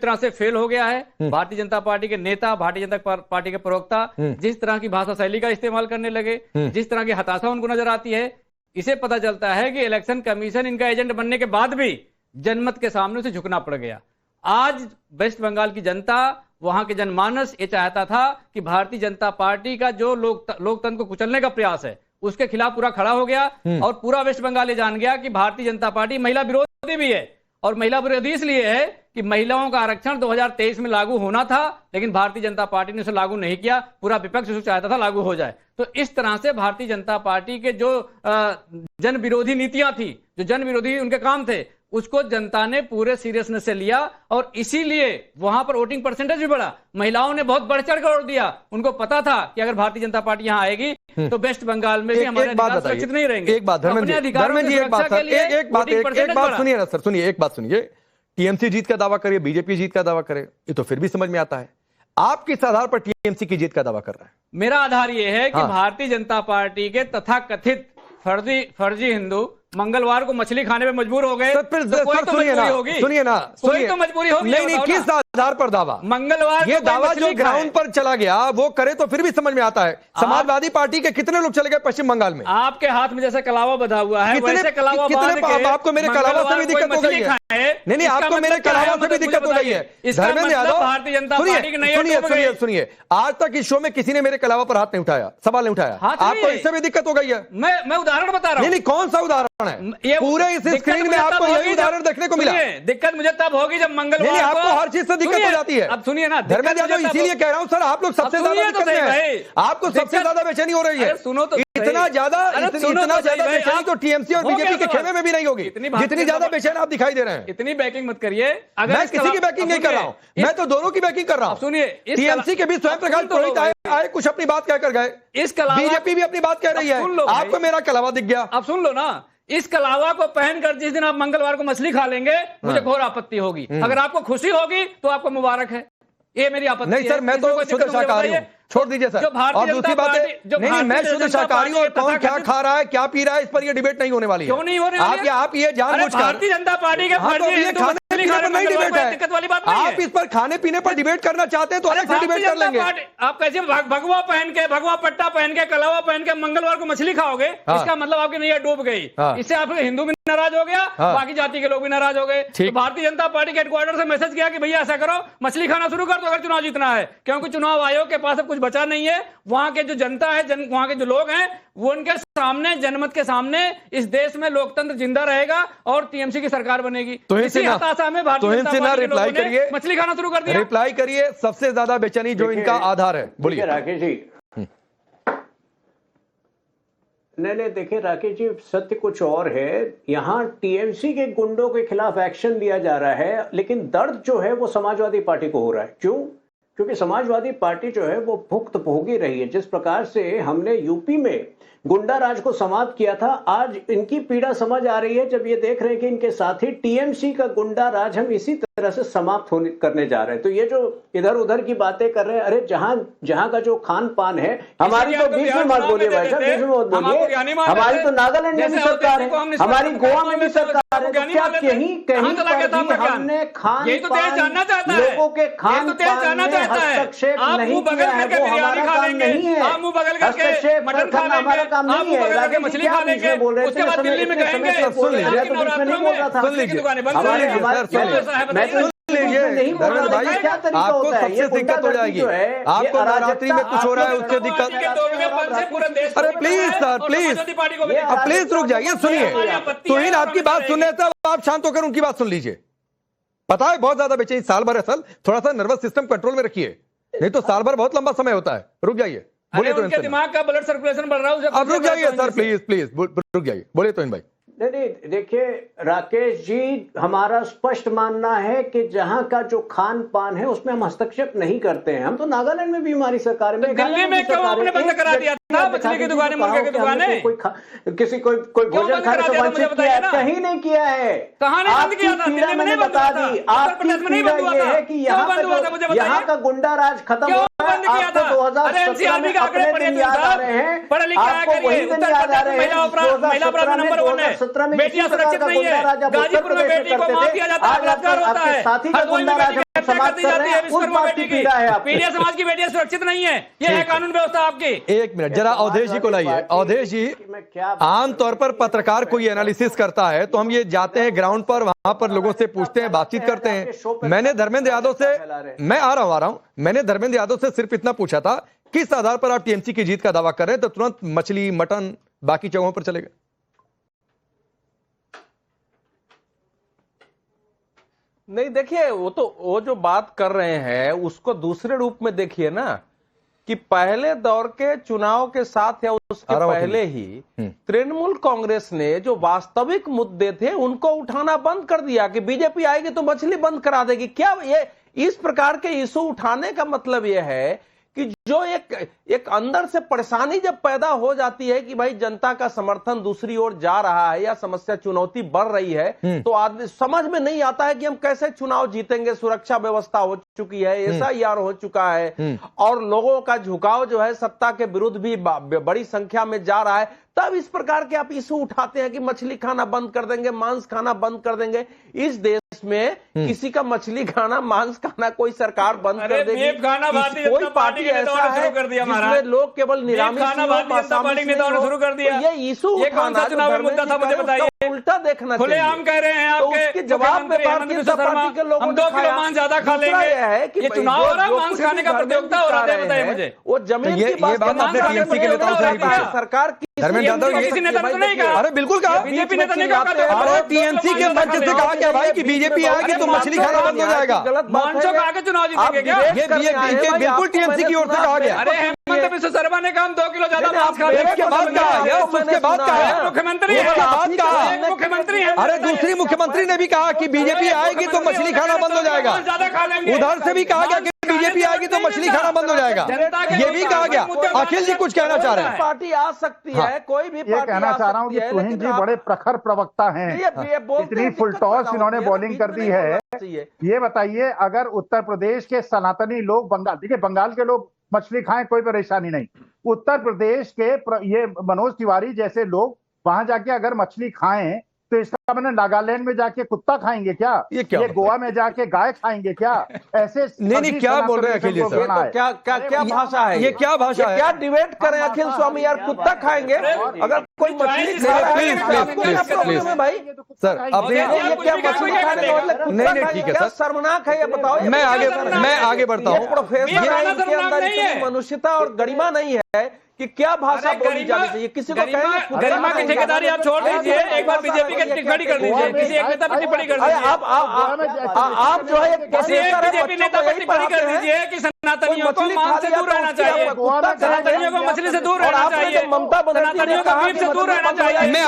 तरह से फेल हो गया है। भारतीय जनता पार्टी के नेता, भारतीय जनता पार्टी के प्रवक्ता जिस तरह की भाषा शैली का इस्तेमाल करने लगे, जिस तरह की हताशा उनको नजर आती है, इसे पता चलता है कि इलेक्शन कमीशन इनका एजेंट बनने के बाद भी जनमत के सामने से झुकना पड़ गया। आज वेस्ट बंगाल की जनता, वहां के जनमानस ये चाहता था कि भारतीय जनता पार्टी का जो लोकतंत्र को कुचलने का प्रयास है उसके खिलाफ पूरा खड़ा हो गया और पूरा वेस्ट बंगाल ये जान गया कि भारतीय जनता पार्टी महिला विरोधी भी है। और महिला विरोधी इसलिए है कि महिलाओं का आरक्षण 2023 में लागू होना था, लेकिन भारतीय जनता पार्टी ने उसे लागू नहीं किया। पूरा विपक्ष उसे चाहता था लागू हो जाए। तो इस तरह से भारतीय जनता पार्टी के जो जन विरोधी नीतियां थी, जो जन विरोधी उनके काम थे, उसको जनता ने पूरे सीरियसनेस से लिया और इसीलिए वहां पर वोटिंग परसेंटेज भी बढ़ा। महिलाओं ने बहुत बढ़ चढ़ कर वोट दिया। उनको पता था कि अगर भारतीय जनता पार्टी यहां आएगी तो वेस्ट बंगाल में भी हमारे अधिकार सुरक्षित नहीं रहेंगे। एक बात धर्मेंद्र जी, एक बात सुनिए ना सर, सुनिए, एक बात सुनिए। टीएमसी जीत का दावा करे, बीजेपी जीत का दावा करे, ये तो फिर भी समझ में आता है। आप किस आधार पर टीएमसी की जीत का दावा कर रहे हैं? मेरा आधार यह है कि भारतीय जनता पार्टी के तथाकथित फर्जी हिंदू मंगलवार को मछली खाने में मजबूर हो गए। कोई तो मजबूरी होगी। नहीं, किस आधार पर दावा? मंगलवार ये दावा जो ग्राउंड पर चला गया वो करे तो फिर भी समझ में आता है। समाजवादी पार्टी के कितने लोग चले गए पश्चिम बंगाल में? आपके हाथ में जैसे कलावा बंधा हुआ है, वैसे कलावा बांध के आपको मेरे कलावा से भी दिक्कत हो गई है। नहीं, आपको मेरे कलावा से भी दिक्कत हो गई है। धर्मेंद्र यादव, भारतीय जनता पार्टी सुनिए सुनिए, आज तक इस शो में किसी ने मेरे कलावा पर हाथ नहीं उठाया, सवाल नहीं उठाया। आपको इससे भी दिक्कत हो गई है? मैं उदाहरण बता रहा हूँ। नहीं, कौन सा उदाहरण है? पूरे इस स्क्रीन में आपको यही उदाहरण देखने को मिला। दिक्कत मुझे तब होगी जब मंगलवार को आपको हर चीज से दिक्कत हो जाती है। अब सुनिए ना, धर्मेंद्र यादव, इसीलिए कह रहा हूं सर, आप लोग सबसे ज्यादा दिक्कत में हैं। आपको सबसे ज्यादा बेचैनी हो रही है। सुनो तो, इतना ज्यादा बेचैनी तो टीएमसी और बीजेपी के खेमे में भी नहीं होगी जितनी ज्यादा बेचैन आप दिखाई दे रहे हैं। इतनी बैकिंग मत करिए। मैं किसी की बैकिंग नहीं कर रहा हूं, मैं तो दोनों की बैकिंग कर रहा हूं। सुनिए, टीएमसी के भी स्वयं प्रकाश पुरोहित आए, कुछ अपनी बात कहकर गए। बीजेपी भी अपनी बात कह रही है। आपको मेरा कलावा दिख गया। अब सुन लो ना, इस कलावा को पहनकर जिस दिन आप मंगलवार को मछली खा लेंगे, मुझे घोर आपत्ति होगी। अगर आपको खुशी होगी तो आपको मुबारक है, ये मेरी आपत्ति नहीं सर, मैं तो शुद्ध शाकाहारी हूं, छोड़ दीजिए सर। और दूसरी बात है, नहीं, मैं शुद्ध शाकाहारी हूं और कौन क्या खा रहा है, क्या पी रहा है, इस पर ये डिबेट नहीं होने वाली है। क्यों नहीं होने वाली है? आप ये जानबूझकर भारतीय जनता पार्टी के नहीं डिबेट है, दिक्कत वाली बात नहीं है। आप इस पर खाने पीने पर डिबेट करना चाहते हैं तो अलग से डिबेट कर लेंगे। आप कैसे भगवा पहन के, भगवा पट्टा पहन के, कलावा पहन के मंगलवार को मछली खाओगे? इसका मतलब आपकी नैया डूब गई। इससे आप हिंदू भी नाराज हो गया, बाकी जाति के लोग भी नाराज हो गए। तो भारतीय जनता पार्टी के हेडक्वार्टर से मैसेज किया कि भैया ऐसा करो, मछली खाना शुरू कर दो अगर चुनाव जीतना है, क्योंकि चुनाव आयोग के पास अब कुछ बचा नहीं है। वहां के जो जनता है, वहां के जो लोग हैं, वो उनके सामने, जनमत के सामने इस देश में लोकतंत्र जिंदा रहेगा और टीएमसी की सरकार बनेगी। तो इसी हताशा में भारतीय जनता पार्टी के लोगों ने मछली खाना शुरू कर दिया। रिप्लाई करिए, सबसे ज्यादा बेचैनी जो इनका आधार है। बोलिए राकेश जी। नहीं, देखिए राकेश जी, सत्य कुछ और है। यहाँ टीएमसी के गुंडों के खिलाफ एक्शन लिया जा रहा है, लेकिन दर्द जो है वो समाजवादी पार्टी को हो रहा है। क्यों? क्योंकि समाजवादी पार्टी जो है वो भुक्त भोगी रही है। जिस प्रकार से हमने यूपी में गुंडा राज को समाप्त किया था, आज इनकी पीड़ा समझ आ रही है जब ये देख रहे हैं कि इनके साथी टीएमसी का गुंडा राज हम इसी तरह से समाप्त करने जा रहे हैं। तो ये जो इधर उधर की बातें कर रहे हैं, अरे जहां का जो खान पान है, हमारी तो बीच में मत बोलिए भाई साहब, बीच में मत बोलिए। हमारी तो नागालैंड में भी सरकार है, हमारी गोवा में भी सरकार है। क्या कहीं हमने खान पान, लोगों के खान पान में हस्तक्षेप नहीं किया है? वो हमारा काम नहीं है, हस्तक्षेप करना हमारा काम नहीं है। मछली खा लेंगे, उसके बाद दिल्ली में कहेंगे नहीं बोल रहा था। नहीं बोल रहा था, क्या तरीका आपको होता है? सबसे दिक्कत हो जाएगी। आपको नवरात्रि में कुछ हो रहा है उससे दिक्कत। अरे प्लीज सर, प्लीज रुक जाइए, सुनिए। तुहिन आपकी बात सुनने से आप शांत होकर उनकी बात सुन लीजिए। पता है बहुत ज्यादा बेचैनी, साल भर असल थोड़ा सा नर्वस सिस्टम कंट्रोल में रखिए, नहीं तो साल भर बहुत लंबा समय होता है। रुक जाइए, बोलिए तो इनसे। दिमाग का ब्लड सर्कुलेशन बढ़ रहा है। अब रुक जाइए सर, प्लीज रुक जाइए, बोलिए तो इन भाई। नहीं, देखिए राकेश जी, हमारा स्पष्ट मानना है कि जहां का जो खान पान है उसमें हम हस्तक्षेप नहीं करते हैं। हम तो नागालैंड में भी हमारी सरकार में, दिल्ली में क्यों आपने बंद करा दिया था मछली की दुकानें, मुर्गे की दुकानें? कोई भोजन खाने से वंचित किया है? कहीं नहीं किया है। कहां नहीं बंद किया था? पीड़ा मैंने बता दी। आपकी पीड़ा ये है कि यहाँ का गुंडा राज खत्म हो गया। आपको 2017 में अपने दिन याद आ रहे हैं, आपको वही दिन याद आ रहे हैं। 2017 में बेटियां सुरक्षित नहीं है, गाजीपुर में बेटी को मार दिया जाता है, बलात्कार होता है, साथी का गुंडा राज हत्या कर दी जाती है विश्वकर्मा बेटी की, पीड़िया समाज की बेटियां सुरक्षित नहीं है, ये है कानून व्यवस्था आपकी। एक मिनट जरा अवधेश जी को लाइए। अवधेश जी, आमतौर पर पत्रकार कोई एनालिसिस करता है तो हम ये जाते हैं ग्राउंड पर, वहां पर लोगों से पूछते हैं, बातचीत करते हैं। मैंने धर्मेंद्र यादव से, मैं आ रहा हूं, मैंने धर्मेंद्र यादव से सिर्फ इतना पूछा था, किस आधार पर आप टीएमसी की जीत का दावा कर रहे हैं, तो तुरंत मछली, मटन, बाकी जगहों पर चले गए। नहीं देखिए, वो जो बात कर रहे हैं उसको दूसरे रूप में देखिए ना, कि पहले दौर के चुनाव के साथ या उसके पहले ही तृणमूल कांग्रेस ने जो वास्तविक मुद्दे थे उनको उठाना बंद कर दिया कि बीजेपी आएगी तो मछली बंद करा देगी। क्या ये इस प्रकार के इशू उठाने का मतलब यह है कि जो एक अंदर से परेशानी जब पैदा हो जाती है कि भाई जनता का समर्थन दूसरी ओर जा रहा है या समस्या चुनौती बढ़ रही है, तो आदमी समझ में नहीं आता है कि हम कैसे चुनाव जीतेंगे। सुरक्षा व्यवस्था हो चुकी है, SIR हो चुका है और लोगों का झुकाव जो है सत्ता के विरुद्ध भी बड़ी संख्या में जा रहा है, तब इस प्रकार के आप इशू उठाते हैं कि मछली खाना बंद कर देंगे, मांस खाना बंद कर देंगे। इस देश में किसी का मछली खाना, मांस खाना कोई सरकार बंद कर देगी? कोई पार्टी ऐसा है जिसमें लोग केवल निरामी शुरू कर दिया? ये इशू उठाना उल्टा देखना खुलेआम कह रहे हैं आप, उसके जवाब में भारतीय जनता पार्टी के लोगों हम 2 किलो मांस ज्यादा खा लेंगे है कि ये चुनाव हो रहा है, मांस खाने का प्रतियोगिता हो रहा है, बताइए मुझे। वो जमीन की बात टीएमसी के नेताओं से नहीं पूछा, सरकार धर्मेंद्र यादव किसी नेता ने नहीं कहा। अरे बिल्कुल कहा, बीजेपी नेता ने कहा, अरे टीएमसी के मंच से कहा क्या भाई कि बीजेपी आएगी तो मछली खाना बंद हो जाएगा। मांसों का आगे चुनाव जीतेंगे क्या? ये बिल्कुल टीएमसी की ओर से कहा गया। अरे हेमंत बिश्व शर्मा ने कहा हम 2 किलो ज्यादा मांस खा लेंगे। उसके बाद कहा है, उसके बाद कहा है, मुख्यमंत्री है, मुख्यमंत्री है, अरे दूसरी मुख्यमंत्री ने भी कहा कि बीजेपी आएगी तो मछली खाना बंद हो जाएगा। उधर से भी कहा गया कि बीजेपी आएगी तो मछली खाना बंद हो जाएगा, ये भी कहा गया। अखिल जी कुछ कहना चाह रहे हैं? पार्टी आ सकती है, कोई भी पार्टी कहना चाह रहा हूँ कि तुहिन जी बड़े प्रखर प्रवक्ता हैं, इतनी फुलटॉस इन्होंने बॉलिंग कर दी है। ये बताइए, अगर उत्तर प्रदेश के सनातनी लोग बंगाल, देखिए बंगाल के लोग मछली खाएं कोई परेशानी नहीं, उत्तर प्रदेश के ये मनोज तिवारी जैसे लोग वहां जाके अगर मछली खाएं तो इसका मैंने नागालैंड में जाके कुत्ता खाएंगे क्या? ये गोवा में जाके गाय खाएंगे क्या? ऐसे नहीं क्या बोल रहे हैं अखिल जी सर? क्या भाषा है ये? क्या भाषा है? क्या डिबेट करें अखिल स्वामी यार? कुत्ता खाएंगे अगर कोई मछली खा रहा है? प्लीज भाई सर, अब ये क्या मछली खाने का मतलब? नहीं ठीक है सर, शर्मनाक है ये बताओ। मैं आगे बढ़ता हूँ। प्रोफेसर के अंदर इतनी मनुष्यता और गरिमा नहीं है कि क्या भाषा बोली जानी चाहिए? किसी को गरिमा की ठेकेदारी आप छोड़ दीजिए, एक बार बीजेपी की टिप्पणी कर दीजिए, किसी एक नेता पर टिप्पणी कर दीजिए। आप जो है किसी एक बीजेपी नेता पर टिप्पणी कर दीजिए कि सनातनियों को मांस से दूर रहना चाहिए, सनातनियों को मछली से दूर रहना चाहिए, ममता सनातनियों को बीफ से दूर रहना चाहिए। मैं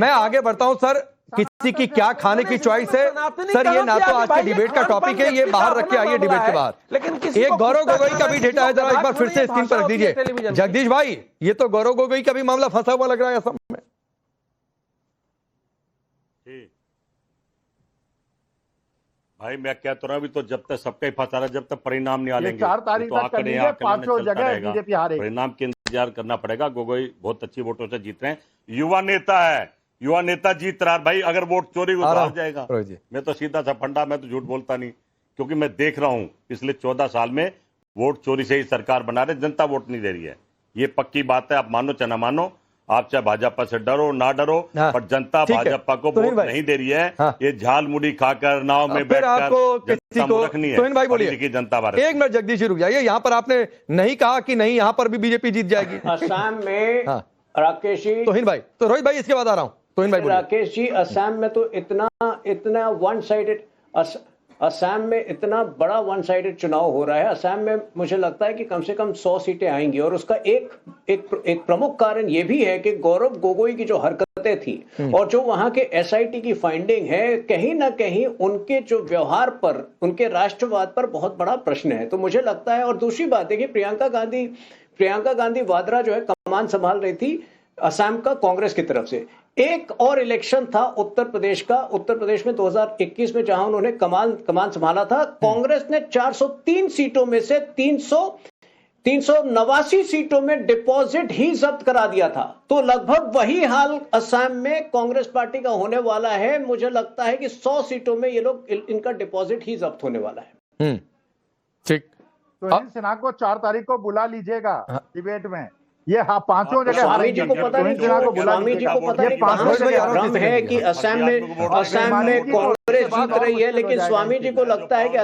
आगे बढ़ता हूँ सर। किसी की क्या खाने की चॉइस है सर, ये ना तो आज के डिबेट का टॉपिक है, ये बाहर रख के आइए डिबेट के बाहर। लेकिन एक गौरव गोगोई का भी डेटा है, जरा एक बार फिर से स्क्रीन पर रख दीजिए जगदीश भाई। ये तो गौरव गोगोई का भी मामला फंसा हुआ लग रहा है असम में। भाई मैं क्या तो रहा, अभी तो जब तक सबका ही फंसा रहा, जब तक परिणाम नहीं आएंगे 4 तारीख तक कर लीजिए, 500 जगह बीजेपी हारेगी। परिणाम के इंतजार करना पड़ेगा। गोगोई बहुत अच्छी वोटों से जीत रहे हैं, युवा नेता है, युवा नेता जीत रहा है भाई। अगर वोट चोरी हो तो हार जाएगा। मैं तो सीधा सा फंडा, मैं तो झूठ बोलता नहीं, क्योंकि मैं देख रहा हूं पिछले 14 साल में वोट चोरी से ही सरकार बना रहे, जनता वोट नहीं दे रही है। ये पक्की बात है, आप मानो चाहे ना मानो, आप चाहे भाजपा से डरो ना डरो, पर जनता भाजपा को वोट नहीं दे रही है। ये झाल मुड़ी खाकर नाव में बैठकर रखनी है। भाई बोलिए जनता भारत। एक मिनट जगदीश जी रुक जाइए, यहाँ पर आपने नहीं कहा कि नहीं यहाँ पर भी बीजेपी जीत जाएगी असम में। राकेश जी, तोहिन भाई, तो रोहित भाई इसके बाद आ रहा हूँ। राकेश जी, असम में तो इतना वन साइडेड, असम में इतना बड़ा वन साइडेड चुनाव हो रहा है। असम में मुझे लगता है कि कम से कम 100 सीटें आएंगी, और उसका एक प्रमुख कारण यह भी है कि गौरव गोगोई की जो हरकतें थी और जो वहां के SIT की फाइंडिंग है, कहीं ना कहीं उनके जो व्यवहार पर, उनके राष्ट्रवाद पर बहुत बड़ा प्रश्न है। तो मुझे लगता है, और दूसरी बात देखिए, प्रियंका गांधी वाड्रा जो है कमान संभाल रही थी असम का कांग्रेस की तरफ से। एक और इलेक्शन था उत्तर प्रदेश का, उत्तर प्रदेश में 2021 में, जहां उन्होंने कमान संभाला था। कांग्रेस ने 403 सीटों में से 389 सीटों में डिपॉजिट ही जब्त करा दिया था। तो लगभग वही हाल असम में कांग्रेस पार्टी का होने वाला है। मुझे लगता है कि 100 सीटों में ये लोग इनका डिपॉजिट ही जब्त होने वाला है। ठीक। तो सिन्हा को 4 तारीख को बुला लीजिएगा डिबेट में। ये पांचों जगह स्वामी जी को पता नहीं क्यों, स्वामी जी को पता नहीं कहां से भ्रम है कि असम में कांग्रेस जीत रही है, लेकिन स्वामी जी को लगता है कि